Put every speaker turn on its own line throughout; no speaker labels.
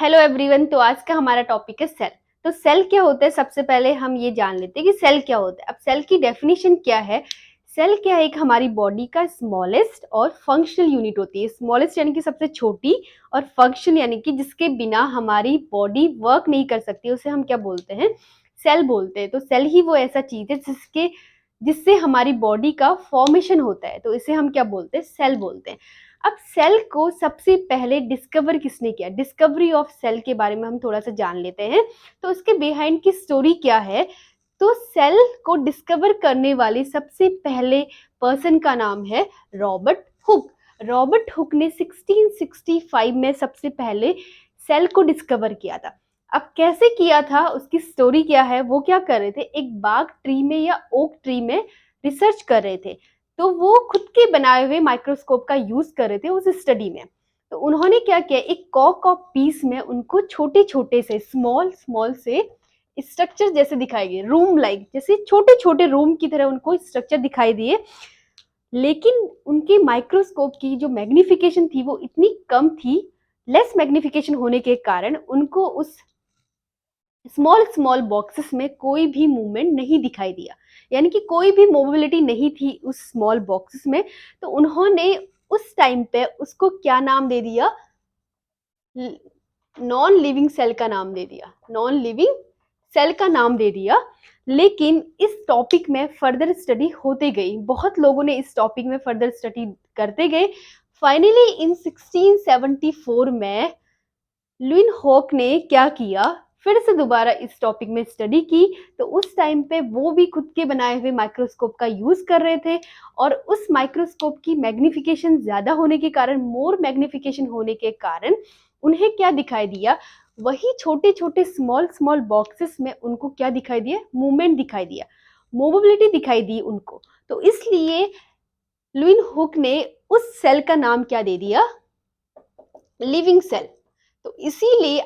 Hello everyone. तो आज का हमारा टॉपिक है सेल। तो सेल क्या होता है, सबसे पहले हम ये जान लेते हैं कि सेल क्या होता है। अब सेल की डेफिनेशन क्या है। सेल क्या है, एक हमारी बॉडी का स्मॉलेस्ट और फंक्शनल यूनिट होती है। स्मॉलेस्ट यानी कि सबसे छोटी, और फंक्शन यानी कि जिसके बिना हमारी बॉडी वर्क नहीं कर सकती, उसे हम क्या बोलते हैं, सेल बोलते हैं। तो सेल ही वो ऐसा चीज है जिससे हमारी बॉडी का फॉर्मेशन होता है, तो इसे हम क्या बोलते हैं, सेल बोलते हैं। अब सेल को सबसे पहले डिस्कवर किसने किया, डिस्कवरी ऑफ सेल के बारे में हम थोड़ा सा जान लेते हैं। तो उसके बिहाइंड की स्टोरी क्या है। तो सेल को डिस्कवर करने वाले सबसे पहले पर्सन का नाम है रॉबर्ट हुक। रॉबर्ट हुक ने 1665 में सबसे पहले सेल को डिस्कवर किया था। अब कैसे किया था, उसकी स्टोरी क्या है, वो क्या कर रहे थे, एक बाग ट्री में या ओक ट्री में रिसर्च कर रहे थे। तो वो खुद के बनाए हुए माइक्रोस्कोप का यूज कर रहे थे उस स्टडी में। तो उन्होंने क्या किया, एक कॉक ऑफ पीस में उनको छोटे छोटे से स्मॉल स्मॉल से स्ट्रक्चर जैसे दिखाई दिए, रूम लाइक, जैसे छोटे छोटे रूम की तरह उनको स्ट्रक्चर दिखाई दिए। लेकिन उनके माइक्रोस्कोप की जो मैग्निफिकेशन थी वो इतनी कम थी। लेस मैग्निफिकेशन होने के कारण उनको उस स्मॉल स्मॉल बॉक्सेस में कोई भी मूवमेंट नहीं दिखाई दिया, यानी कि कोई भी मोबिलिटी नहीं थी उस स्मॉल बॉक्सेस में। तो उन्होंने उस टाइम पे उसको क्या नाम दे दिया, नॉन लिविंग सेल का नाम दे दिया, नॉन लिविंग सेल का नाम दे दिया। लेकिन इस टॉपिक में फर्दर स्टडी होते गई, बहुत लोगों ने इस टॉपिक में फर्दर स्टडी करते गए। फाइनली इन 1674 में लुइन हॉक ने क्या किया, फिर से दोबारा इस टॉपिक में स्टडी की। तो उस टाइम पे वो भी खुद के बनाए हुए माइक्रोस्कोप का यूज कर रहे थे, और उस माइक्रोस्कोप की मैग्निफिकेशन ज्यादा होने के कारण, मोर मैग्निफिकेशन होने के कारण उन्हें क्या दिखाई दिया, वही छोटे छोटे स्मॉल स्मॉल बॉक्सेस में उनको क्या दिखाई दिया, मूवमेंट दिखाई दिया, मोबिलिटी दिखाई दी उनको। तो इसलिए लुइन हुक ने उस सेल का नाम क्या दे दिया, लिविंग सेल। तो इसीलिए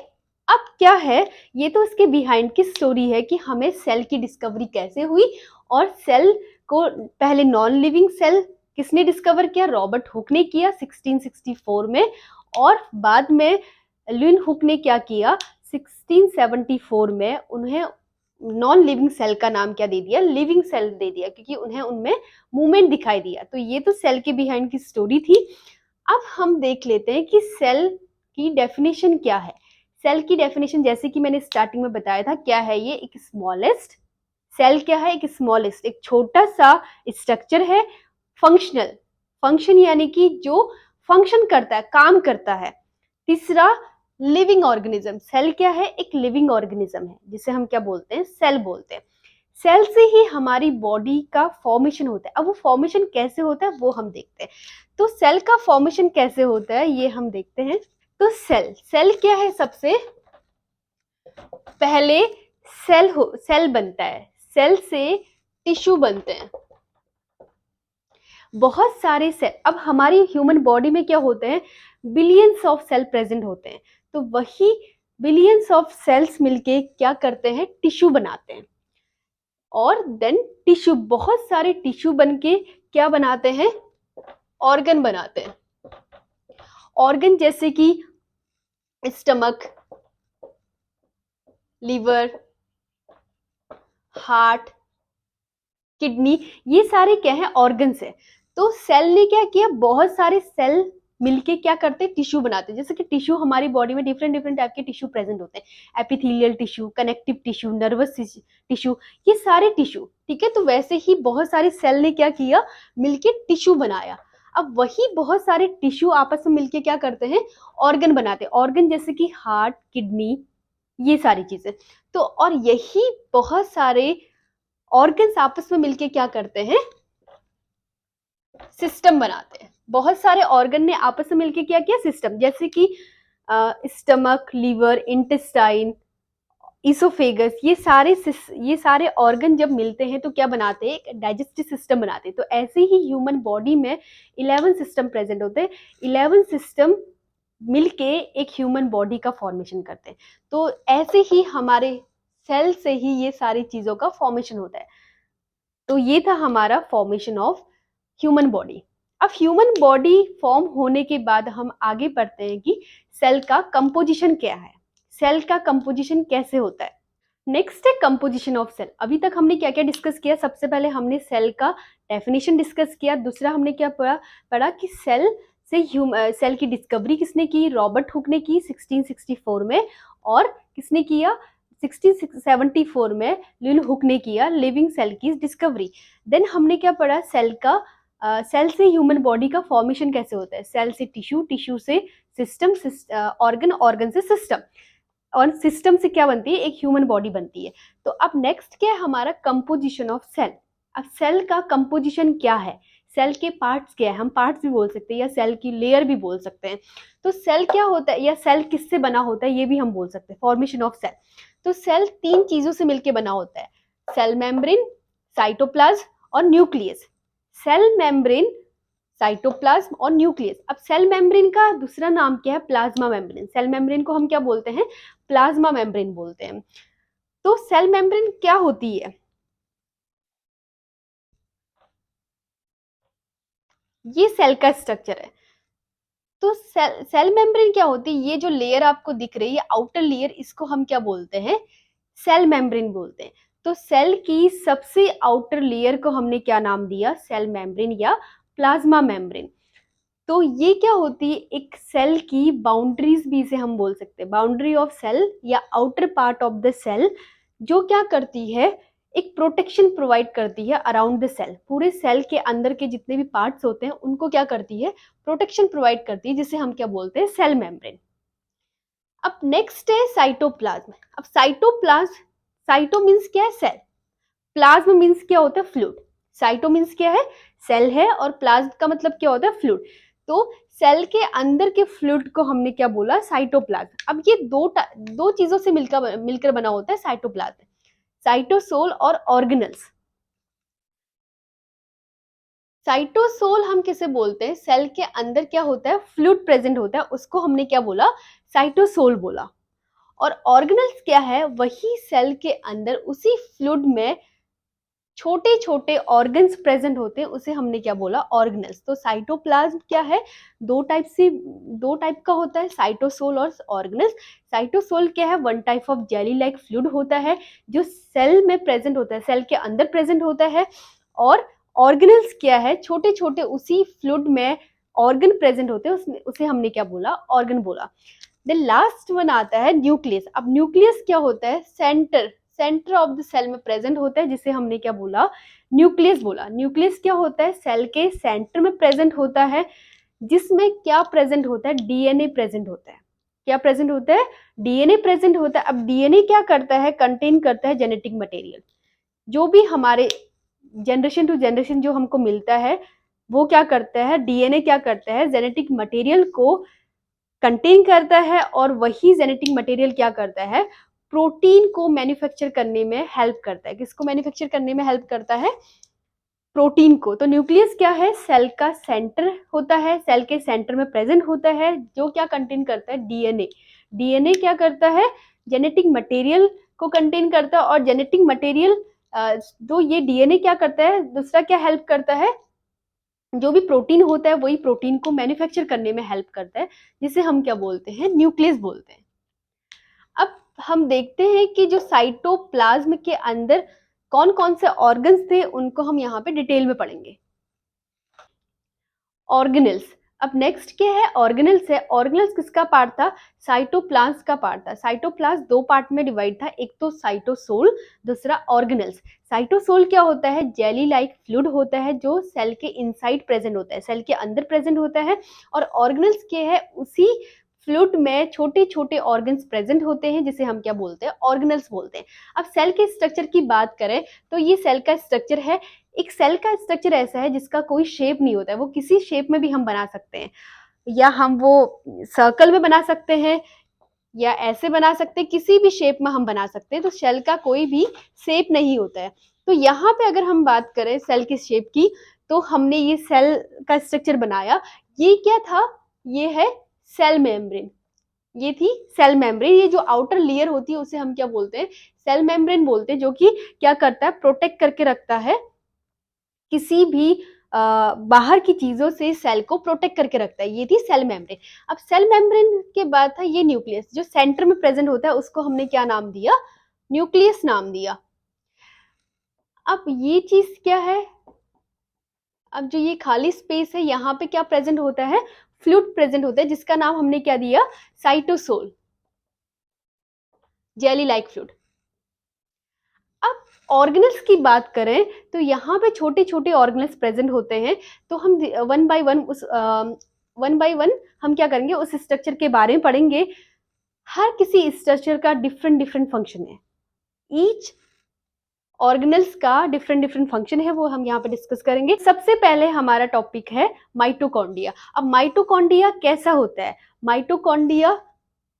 अब क्या है, ये तो इसके बिहाइंड की स्टोरी है कि हमें सेल की डिस्कवरी कैसे हुई। और सेल को पहले नॉन लिविंग सेल किसने डिस्कवर किया, रॉबर्ट हुक ने किया 1664 में। और बाद में लुइन हुक ने क्या किया, 1674 में उन्हें नॉन लिविंग सेल का नाम क्या दे दिया, लिविंग सेल दे दिया, क्योंकि उन्हें उनमें मूवमेंट दिखाई दिया। तो ये तो सेल के बिहाइंड की स्टोरी थी। अब हम देख लेते हैं कि सेल की डेफिनेशन क्या है। सेल की डेफिनेशन जैसे कि मैंने स्टार्टिंग में बताया था, क्या है ये, एक स्मॉलेस्ट सेल, क्या है, एक स्मॉलेस्ट, एक छोटा सा स्ट्रक्चर है। फंक्शनल, फंक्शन यानी कि जो फंक्शन करता है, काम करता है। तीसरा, लिविंग ऑर्गेनिज्म, सेल क्या है, एक लिविंग ऑर्गेनिज्म है, जिसे हम क्या बोलते हैं, सेल बोलते हैं। सेल से ही हमारी बॉडी का फॉर्मेशन होता है। अब वो फॉर्मेशन कैसे होता है वो हम देखते हैं। तो सेल का फॉर्मेशन कैसे होता है ये हम देखते हैं। तो सेल, सेल क्या है, सबसे पहले सेल बनता है, सेल से टिश्यू बनते हैं, बहुत सारे सेल। अब हमारी ह्यूमन बॉडी में क्या होते हैं, बिलियंस ऑफ सेल प्रेजेंट होते हैं। तो वही बिलियंस ऑफ सेल्स मिलके क्या करते हैं, टिश्यू बनाते हैं। और देन टिश्यू, बहुत सारे टिश्यू बनके क्या बनाते हैं, ऑर्गन बनाते हैं। ऑर्गन जैसे कि स्टमक, लिवर, हार्ट, किडनी, ये सारे क्या है, ऑर्गन्स है। तो सेल ने क्या किया, बहुत सारे सेल मिलके क्या करते हैं, टिश्यू बनाते हैं। जैसे कि टिश्यू, हमारी बॉडी में डिफरेंट डिफरेंट टाइप के टिश्यू प्रेजेंट होते हैं, epithelial tissue, connective tissue, nervous tissue, ये सारे टिश्यू, ठीक है। तो वैसे ही बहुत सारे सेल ने क्या किया, मिलके टिश्यू बनाया। अब वही बहुत सारे टिश्यू आपस में मिलके क्या करते हैं, ऑर्गन बनाते हैं। ऑर्गन जैसे कि हार्ट, किडनी, ये सारी चीजें। तो और यही बहुत सारे ऑर्गन्स आपस में मिलके क्या करते हैं, सिस्टम बनाते हैं। बहुत सारे ऑर्गन ने आपस में मिलके क्या किया, सिस्टम, जैसे कि स्टमक, लीवर, इंटेस्टाइन, इसोफेगस, ये सारे ऑर्गन जब मिलते हैं तो क्या बनाते हैं, एक डाइजेस्टिव सिस्टम बनाते हैं। तो ऐसे ही ह्यूमन बॉडी में 11 सिस्टम प्रेजेंट होते हैं। 11 सिस्टम मिलके एक ह्यूमन बॉडी का फॉर्मेशन करते हैं। तो ऐसे ही हमारे सेल से ही ये सारी चीजों का फॉर्मेशन होता है। तो ये था हमारा फॉर्मेशन ऑफ ह्यूमन बॉडी। अब ह्यूमन बॉडी फॉर्म होने के बाद हम आगे बढ़ते हैं कि सेल का कंपोजिशन क्या है। सेल का कंपोजिशन कैसे होता है। नेक्स्ट है कंपोजिशन ऑफ सेल। अभी तक हमने क्या क्या डिस्कस किया, सबसे पहले हमने सेल का डेफिनेशन डिस्कस किया, दूसरा हमने क्या पढ़ा कि सेल की डिस्कवरी किसने की, रॉबर्ट हुक ने की 1664 में, और किसने किया 1674 में लिल हुक ने किया लिविंग सेल की डिस्कवरी। देन हमने क्या पढ़ा, सेल से ह्यूमन बॉडी का फॉर्मेशन कैसे होता है, सेल से टिश्यू, टिश्यू से सिस्टम, ऑर्गन, ऑर्गन से सिस्टम, और सिस्टम से क्या बनती है, एक ह्यूमन बॉडी बनती है। तो अब नेक्स्ट क्या है हमारा, कंपोजिशन ऑफ सेल। अब सेल का कंपोजिशन क्या है, सेल के पार्ट्स क्या है, हम पार्ट्स भी बोल सकते हैं या सेल की लेयर भी बोल सकते हैं। तो सेल क्या होता है या सेल किससे बना होता है ये भी हम बोल सकते हैं, फॉर्मेशन ऑफ सेल। तो सेल 3 चीजों से मिलकर बना होता है, सेल मेम्ब्रेन, साइटोप्लाज्म और न्यूक्लियस। सेल मेम्ब्रेन, साइटोप्लाज्म और न्यूक्लियस। अब सेल मेम्ब्रेन का दूसरा नाम क्या है, प्लाज्मा मेम्ब्रेन। सेल मेम्ब्रेन को हम क्या बोलते हैं, प्लाज्मा मेम्ब्रेन बोलते हैं। तो सेल मेम्ब्रेन क्या होती है, ये सेल का स्ट्रक्चर है। तो सेल मेम्ब्रेन क्या होती है, ये जो लेयर आपको दिख रही है आउटर लेयर, इसको हम क्या बोलते हैं, सेल मेम्ब्रेन बोलते हैं। तो सेल की सबसे आउटर लेयर को हमने क्या नाम दिया, सेल मेम्ब्रेन या प्लाज्मा मेम्ब्रेन। तो ये क्या होती है, एक सेल की बाउंड्रीज भी इसे हम बोल सकते हैं, बाउंड्री ऑफ सेल या outer part of the cell, जो क्या करती है, एक प्रोटेक्शन प्रोवाइड करती है अराउंड द सेल। पूरे सेल के अंदर के जितने भी पार्ट्स होते हैं उनको क्या करती है, प्रोटेक्शन प्रोवाइड करती है, जिसे हम क्या बोलते हैं, सेल मेम्ब्रेन। अब नेक्स्ट है साइटोप्लाज्म। अब साइटोप्लाज्म, साइटो मीन्स क्या है, सेल, प्लाज्म मीन्स क्या होता है, फ्लूइड। साइटो मीन्स क्या है, सेल है, और प्लाज्म का मतलब क्या होता है, फ्लूइड। तो सेल के अंदर के फ्लूइड को हमने क्या बोला, साइटोप्लाज्म। अब ये दो चीजों से मिलकर बना होता है साइटोप्लाज्म, साइटोसोल और ऑर्गेनल्स। साइटोसोल हम किसे बोलते हैं, सेल के अंदर क्या होता है, फ्लूइड प्रेजेंट होता है, उसको हमने क्या बोला, साइटोसोल बोला। और ऑर्गेनल्स क्या है, वही सेल के अंदर उसी फ्लूइड में छोटे छोटे ऑर्गन्स प्रेजेंट होते हैं, उसे हमने क्या बोला, ऑर्गेनल्स। तो साइटोप्लाज्म क्या है, दो टाइप का होता है, साइटोसोल और ऑर्गेनल्स। साइटोसोल क्या है, one type of jelly like fluid होता है जो सेल में प्रेजेंट होता है, सेल के अंदर प्रेजेंट होता है। और ऑर्गेनल्स क्या है, छोटे छोटे उसी फ्लूइड में ऑर्गन प्रेजेंट होते हैं, उसे हमने क्या बोला, ऑर्गन बोला। देन लास्ट वन आता है न्यूक्लियस। अब न्यूक्लियस क्या होता है, सेंटर ऑफ द सेल में प्रेजेंट होता है, जिसे हमने क्या बोला, न्यूक्लियस बोला। न्यूक्लियस क्या होता है, सेल के सेंटर में प्रेजेंट होता है, जिसमें क्या प्रेजेंट होता है, डीएनए प्रेजेंट होता है। क्या प्रेजेंट होता है, डीएनए प्रेजेंट होता है। अब डीएनए क्या करता है, कंटेन करता है जेनेटिक मटेरियल, जो भी हमारे जनरेशन टू जनरेशन जो हमको मिलता है, वो क्या करता है, डीएनए क्या करता है, जेनेटिक मटेरियल को कंटेन करता है, और वही जेनेटिक मटेरियल क्या करता है, प्रोटीन को मैन्युफैक्चर करने में हेल्प करता है। किसको मैन्युफैक्चर करने में हेल्प करता है, प्रोटीन को। तो न्यूक्लियस क्या है, सेल का सेंटर होता है, सेल के सेंटर में प्रेजेंट होता है, जो क्या कंटेन करता है, डीएनए। डीएनए क्या करता है, जेनेटिक मटेरियल को कंटेन करता है, और जेनेटिक मटेरियल जो ये डीएनए क्या करता है, दूसरा क्या हेल्प करता है, जो भी प्रोटीन होता है वही प्रोटीन को मैन्युफैक्चर करने में हेल्प करता है, जिसे हम क्या बोलते हैं, न्यूक्लियस बोलते हैं। अब हम देखते हैं कि जो साइटोप्लाज्म के अंदर कौन कौन से ऑर्गन्स थे, उनको हम यहाँ पे डिटेल में पढ़ेंगे। ऑर्गेनल्स। अब नेक्स्ट क्या है, ऑर्गेनल्स है। ऑर्गेनल्स किसका पार्ट था, साइटोप्लाज्म का पार्ट था। साइटोप्लाज्म 2 पार्ट में डिवाइड था, एक तो साइटोसोल, दूसरा ऑर्गेनल्स। साइटोसोल क्या होता है, जेली लाइक फ्लूइड होता है, जो सेल के इनसाइड प्रेजेंट होता है, सेल के अंदर प्रेजेंट होता है। और ऑर्गेनल्स क्या है, उसी फ्लूइड में छोटे छोटे ऑर्गन्स प्रेजेंट होते हैं, जिसे हम क्या बोलते हैं, ऑर्गेनल्स बोलते हैं। अब सेल के स्ट्रक्चर की बात करें तो ये सेल का स्ट्रक्चर है। एक सेल का स्ट्रक्चर ऐसा है जिसका कोई शेप नहीं होता है, वो किसी शेप में भी हम बना सकते हैं, या हम वो सर्कल में बना सकते हैं, या ऐसे बना सकते हैं, किसी भी शेप में हम बना सकते हैं। तो सेल का कोई भी शेप नहीं होता है। तो यहाँ पे अगर हम बात करें सेल की शेप की, तो हमने ये सेल का स्ट्रक्चर बनाया। ये क्या था, ये है सेल मेम्ब्रेन, ये थी सेल मेम्ब्रेन। ये जो आउटर लेयर होती है उसे हम क्या बोलते हैं, सेल मेम्ब्रेन बोलते हैं, जो कि क्या करता है, प्रोटेक्ट करके रखता है किसी भी बाहर की चीजों से सेल को प्रोटेक्ट करके रखता है। ये थी सेल मेम्ब्रेन। अब सेल मेम्ब्रेन के बाद था ये न्यूक्लियस, जो सेंटर में प्रेजेंट होता है, उसको हमने क्या नाम दिया? न्यूक्लियस नाम दिया। अब ये चीज क्या है? अब जो ये खाली स्पेस है, यहाँ पे क्या प्रेजेंट होता है? फ्लूइड प्रेजेंट होता है, जिसका नाम हमने क्या दिया? Cytosol, jelly like fluid. अब ऑर्गेनल्स की बात करें तो यहाँ पे छोटे छोटे ऑर्गेनल्स प्रेजेंट होते हैं। तो हम वन बाय वन हम क्या करेंगे, उस स्ट्रक्चर के बारे में पढ़ेंगे। हर किसी स्ट्रक्चर का डिफरेंट डिफरेंट फंक्शन है। ईच ऑर्गेनल्स का डिफरेंट डिफरेंट फंक्शन है, वो हम यहाँ पे डिस्कस करेंगे। सबसे पहले हमारा टॉपिक है माइटोकॉन्ड्रिया। अब माइटोकॉन्ड्रिया कैसा होता है? माइटोकॉन्ड्रिया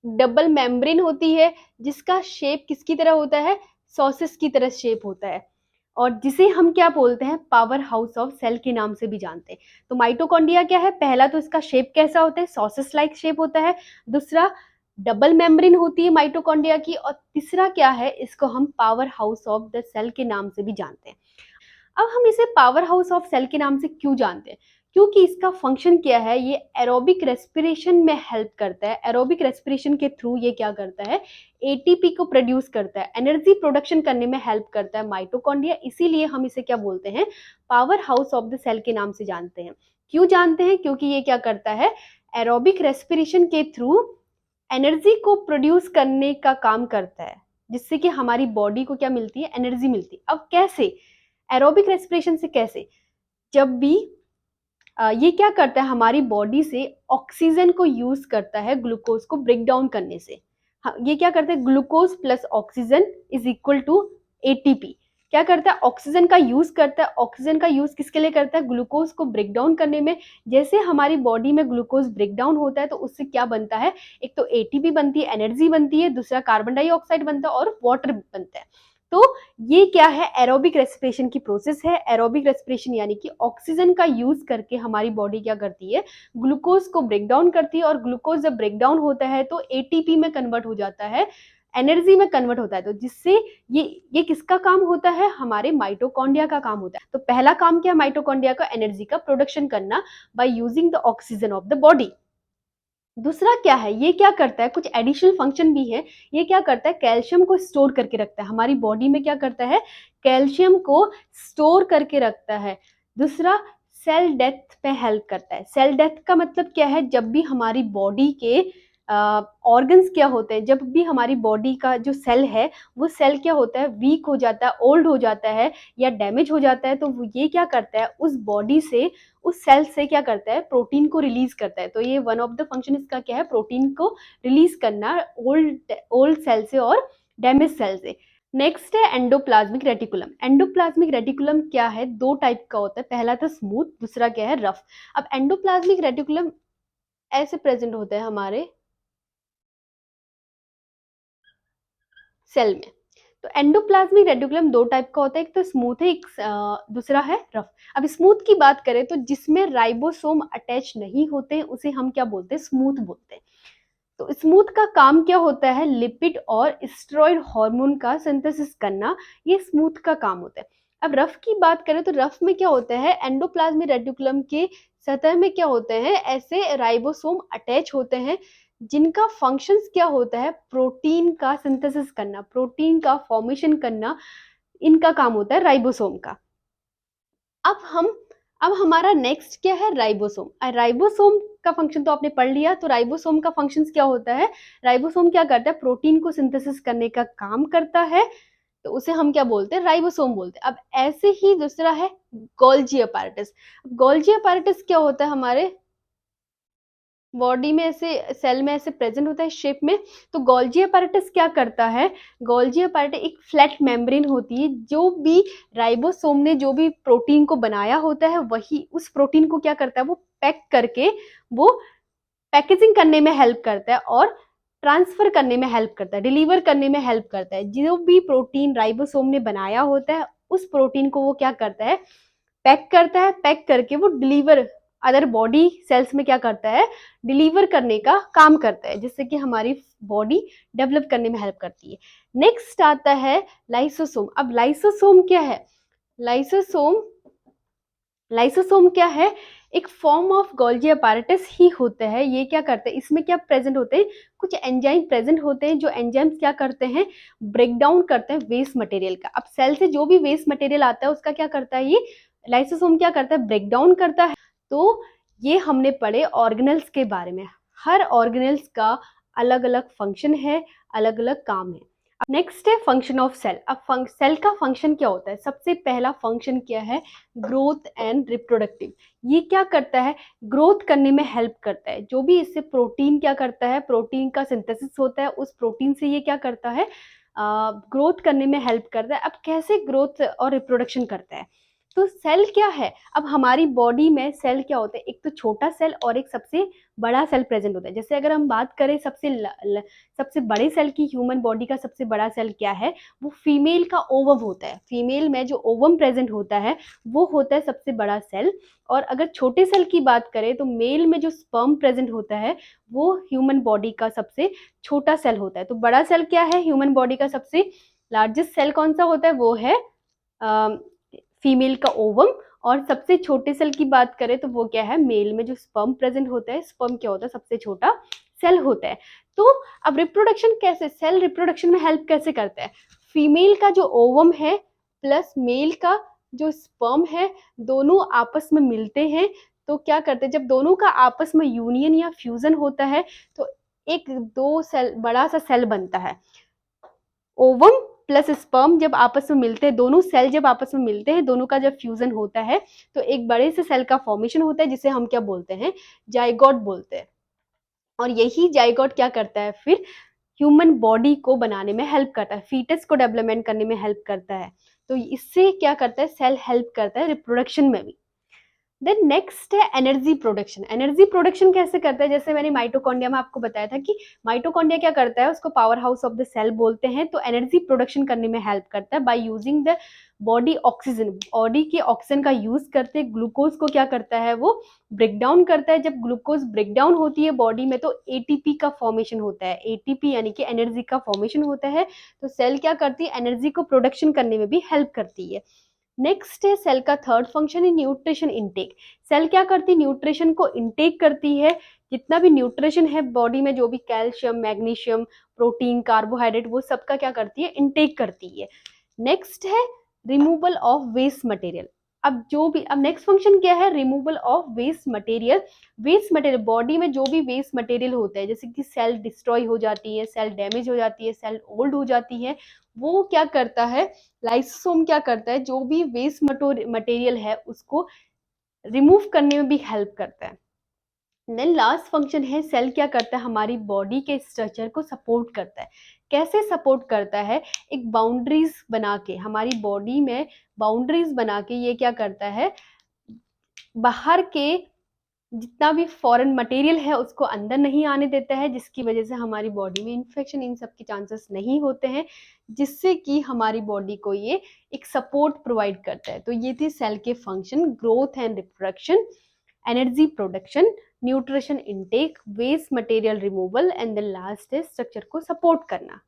डबल मेम्ब्रेन होती है, जिसका शेप किसकी तरह होता है? सॉसेस की तरह शेप होता है, और जिसे हम क्या बोलते हैं? पावर हाउस ऑफ सेल के नाम से भी जानते हैं। तो माइटोकॉन्ड्रिया क्या है? पहला तो इसका शेप कैसा होता है? सॉसेस लाइक शेप होता है। दूसरा, डबल मेम्ब्रेन होती है माइटोकॉन्ड्रिया की। और तीसरा क्या है? इसको हम powerhouse of the cell के नाम से भी जानते हैं। अब हम इसे पावर हाउस ऑफ सेल के नाम से क्यों जानते हैं? क्योंकि इसका फंक्शन क्या है? ये एरोबिक रेस्पिरेशन में हेल्प करता है। एरोबिक रेस्पिरेशन के थ्रू ये क्या करता है? एटीपी को प्रोड्यूस करता है, एनर्जी प्रोडक्शन करने में हेल्प करता है माइटोकॉन्ड्रिया। इसीलिए हम इसे क्या बोलते हैं? Powerhouse of the cell के नाम से जानते हैं। क्यों जानते हैं? क्योंकि ये क्या करता है? एरोबिक रेस्पिरेशन के थ्रू एनर्जी को प्रोड्यूस करने का काम करता है, जिससे कि हमारी बॉडी को क्या मिलती है? एनर्जी मिलती है। अब कैसे? एरोबिक रेस्पिरेशन से कैसे? जब भी ये क्या करता है? हमारी बॉडी से ऑक्सीजन को यूज करता है ग्लूकोज को ब्रेक डाउन करने से। हाँ, ये क्या करता है? Glucose plus oxygen is equal to ATP. क्या करता है? ऑक्सीजन का यूज करता है। ऑक्सीजन का यूज किसके लिए करता है? ग्लूकोज को ब्रेक डाउन करने में। जैसे हमारी बॉडी में ग्लूकोज ब्रेक डाउन होता है तो उससे क्या बनता है? एक तो एटीपी बनती है, एनर्जी बनती है, दूसरा कार्बन डाइऑक्साइड बनता है और वाटर बनता है। तो ये क्या है? एरोबिक रेस्पिरेशन की प्रोसेस है। एरोबिक रेस्पिरेशन यानी कि ऑक्सीजन का यूज करके हमारी बॉडी क्या करती है? ग्लूकोज को ब्रेक डाउन करती है, और ग्लूकोज जब ब्रेक डाउन होता है तो एटीपी में कन्वर्ट हो जाता है, एनर्जी में कन्वर्ट होता है। तो जिससे ये किसका काम होता है? हमारे माइटोकॉन्ड्रिया का काम होता है। तो पहला काम क्या है माइटोकॉन्ड्रिया का? एनर्जी का प्रोडक्शन करना by using the oxygen of the body. दूसरा क्या है? ये क्या करता है? कुछ एडिशनल फंक्शन भी है। ये क्या करता है? कैल्शियम को स्टोर करके रखता है। हमारी बॉडी में क्या करता है? कैल्शियम को स्टोर करके रखता है। दूसरा, सेल डेथ पे हेल्प करता है। सेल डेथ का मतलब क्या है? जब भी हमारी बॉडी के ऑर्गन्स क्या होते हैं, जब भी हमारी बॉडी का जो सेल है, वो सेल क्या होता है? वीक हो जाता है, ओल्ड हो जाता है, या डैमेज हो जाता है, तो ये क्या करता है? उस बॉडी से, उस सेल से क्या करता है? प्रोटीन को रिलीज करता है। तो ये वन ऑफ द फंक्शन इसका क्या है? प्रोटीन को रिलीज करना ओल्ड सेल से और डैमेज सेल से। नेक्स्ट है एंडोप्लाज्मिक रेटिकुलम। एंडोप्लाज्मिक रेटिकुलम क्या है? दो टाइप का होता है। पहला तो स्मूथ, दूसरा क्या है? रफ। अब एंडोप्लाज्मिक रेटिकुलम ऐसे प्रेजेंट होता है हमारे सेल में। तो एंडोप्लाज्मिक रेटिकुलम दो टाइप का होता है, एक तो स्मूथ है, एक दूसरा है रफ। अब स्मूथ की बात करें तो जिसमें राइबोसोम अटैच नहीं होते हैं उसे हम क्या बोलते हैं? स्मूथ बोलते हैं। तो स्मूथ का काम क्या होता है? लिपिड और स्टेरॉइड हार्मोन का सिंथेसिस करना, ये स्मूथ का काम होता है। अब रफ की बात करें तो रफ में क्या होता है? एंडोप्लाज्मिक रेटिकुलम के सतह में क्या होते हैं? ऐसे राइबोसोम अटैच होते हैं, जिनका फंक्शंस क्या होता है? प्रोटीन का सिंथेसिस करना, प्रोटीन का फॉर्मेशन करना, इनका काम होता है राइबोसोम का। अब हम अब हमारा नेक्स्ट क्या है? राइबोसोम। राइबोसोम का फंक्शन तो आपने पढ़ लिया। तो राइबोसोम का फंक्शन क्या होता है? राइबोसोम क्या करता है? प्रोटीन को सिंथेसिस करने का काम करता है, तो उसे हम क्या बोलते हैं? राइबोसोम बोलते हैं। अब ऐसे ही दूसरा है गोल्जी अपैरेटस। गोल्जी अपैरेटस क्या होता है? हमारे बॉडी में ऐसे सेल में ऐसे प्रेजेंट होता है शेप में। तो गोल्जी अपैरेटस क्या करता है? गोल्जी अपैरेटस एक फ्लैट मेम्ब्रेन होती है। जो भी राइबोसोम ने जो भी प्रोटीन को बनाया होता है, वही उस प्रोटीन को क्या करता है? वो पैक करके, वो पैकेजिंग करने में हेल्प करता है और ट्रांसफर करने में हेल्प करता है, डिलीवर करने में हेल्प करता है। जो भी प्रोटीन राइबोसोम ने बनाया होता है, उस प्रोटीन को वो क्या करता है? पैक करता है। पैक करके वो डिलीवर अदर बॉडी सेल्स में क्या करता है? डिलीवर करने का काम करता है, जिससे कि हमारी बॉडी डेवलप करने में हेल्प करती है। नेक्स्ट आता है लाइसोसोम। अब लाइसोसोम क्या है? लाइसोसोम लाइसोसोम क्या है? एक फॉर्म ऑफ गोल्जी अपैरेटस ही होता है। ये क्या करते हैं, इसमें क्या प्रेजेंट होते हैं, कुछ एंजाइम प्रेजेंट होते हैं, जो एंजाइम्स क्या करते हैं, ब्रेक डाउन करते हैं वेस्ट मटेरियल का। अब सेल से जो भी वेस्ट मटेरियल आता है उसका क्या करता है, ये लाइसोसोम क्या करता है, ब्रेक डाउन करता है। तो ये हमने पढ़े ऑर्गेनल्स के बारे में। हर ऑर्गेनल्स का अलग अलग फंक्शन है, अलग अलग काम है। नेक्स्ट है फंक्शन ऑफ सेल। अब सेल का फंक्शन क्या होता है? सबसे पहला फंक्शन क्या है, ग्रोथ एंड रिप्रोडक्टिव। ये क्या करता है, ग्रोथ करने में हेल्प करता है। जो भी इससे प्रोटीन क्या करता है, प्रोटीन का सिंथेसिस होता है, उस प्रोटीन से ये क्या करता है, ग्रोथ करने में हेल्प करता है। अब कैसे ग्रोथ और रिप्रोडक्शन करता है, तो सेल क्या है, अब हमारी बॉडी में सेल क्या होता है, एक तो छोटा सेल और एक सबसे बड़ा सेल प्रेजेंट होता है। जैसे अगर हम बात करें सबसे बड़े सेल की, ह्यूमन बॉडी का सबसे बड़ा सेल क्या है, वो फीमेल का ओवम होता है। फीमेल में जो ओवम प्रेजेंट होता है वो होता है सबसे बड़ा सेल। और अगर छोटे सेल की बात करें तो मेल में जो स्पर्म प्रेजेंट होता है वो ह्यूमन बॉडी का सबसे छोटा सेल होता है। तो बड़ा सेल क्या है, ह्यूमन बॉडी का सबसे लार्जेस्ट सेल कौन सा होता है, वो है फीमेल का ओवम। और सबसे छोटे सेल की बात करें तो वो क्या है, मेल में जो स्पर्म प्रेजेंट होता है, स्पर्म क्या होता है, सबसे छोटा सेल होता है। तो अब रिप्रोडक्शन कैसे, सेल रिप्रोडक्शन में हेल्प कैसे करता है, फीमेल का जो ओवम है प्लस मेल का जो स्पर्म है, दोनों आपस में मिलते हैं। तो क्या करते हैं, जब दोनों का आपस में यूनियन या फ्यूजन होता है तो एक दो सेल, बड़ा सा सेल बनता है। ओवम प्लस स्पर्म जब आपस में मिलते हैं, दोनों सेल जब आपस में मिलते हैं, दोनों का जब फ्यूजन होता है तो एक बड़े से सेल का फॉर्मेशन होता है, जिसे हम क्या बोलते हैं, जाइगोट बोलते हैं। और यही जाइगोट क्या करता है, फिर ह्यूमन बॉडी को बनाने में हेल्प करता है, फीटस को डेवलपमेंट करने में हेल्प करता है। तो इससे क्या करता है, सेल हेल्प करता है रिप्रोडक्शन में भी। देन नेक्स्ट है एनर्जी प्रोडक्शन। एनर्जी प्रोडक्शन कैसे करता है, जैसे मैंने माइटोकॉन्ड्रिया में आपको बताया था कि माइटोकॉन्ड्रिया क्या करता है, उसको powerhouse of the cell बोलते हैं। तो एनर्जी प्रोडक्शन करने में हेल्प करता है by using the body oxygen. Body के ऑक्सीजन का यूज करते ग्लूकोज को क्या करता है, वो ब्रेक डाउन करता है। जब ग्लूकोज ब्रेक डाउन होती है बॉडी में तो एटीपी का फॉर्मेशन होता है, एटीपी यानी कि एनर्जी का फॉर्मेशन होता है। तो सेल क्या करती है, एनर्जी को प्रोडक्शन करने में भी हेल्प करती है। नेक्स्ट है सेल का थर्ड फंक्शन है न्यूट्रिशन इनटेक। सेल क्या करती है, न्यूट्रिशन को इनटेक करती है। जितना भी न्यूट्रिशन है बॉडी में, जो भी कैल्शियम, मैग्नीशियम, प्रोटीन, कार्बोहाइड्रेट, वो सबका क्या करती है, इनटेक करती है। नेक्स्ट है रिमूवल ऑफ वेस्ट मटेरियल। अब नेक्स्ट फंक्शन क्या है, removal of waste material. Waste material, body में जो भी वेस्ट मटेरियल होता है, जैसे कि सेल डिस्ट्रॉय हो जाती है, सेल डैमेज हो जाती है, सेल ओल्ड हो जाती है, वो क्या करता है, लाइसोसोम क्या करता है, जो भी वेस्ट मटेरियल है उसको रिमूव करने में भी हेल्प करता है। देन लास्ट फंक्शन है, सेल क्या करता है, हमारी बॉडी के स्ट्रक्चर को सपोर्ट करता है। कैसे सपोर्ट करता है, एक बाउंड्रीज बना के, हमारी बॉडी में बाउंड्रीज बना के ये क्या करता है, बाहर के जितना भी फॉरेन मटेरियल है उसको अंदर नहीं आने देता है, जिसकी वजह से हमारी बॉडी में इन्फेक्शन, इन सब के चांसेस नहीं होते हैं, जिससे कि हमारी बॉडी को ये एक सपोर्ट प्रोवाइड करता है। तो ये थी सेल के function, growth and reproduction, energy production, nutrition intake, waste material removal, and the last है स्ट्रक्चर को सपोर्ट करना।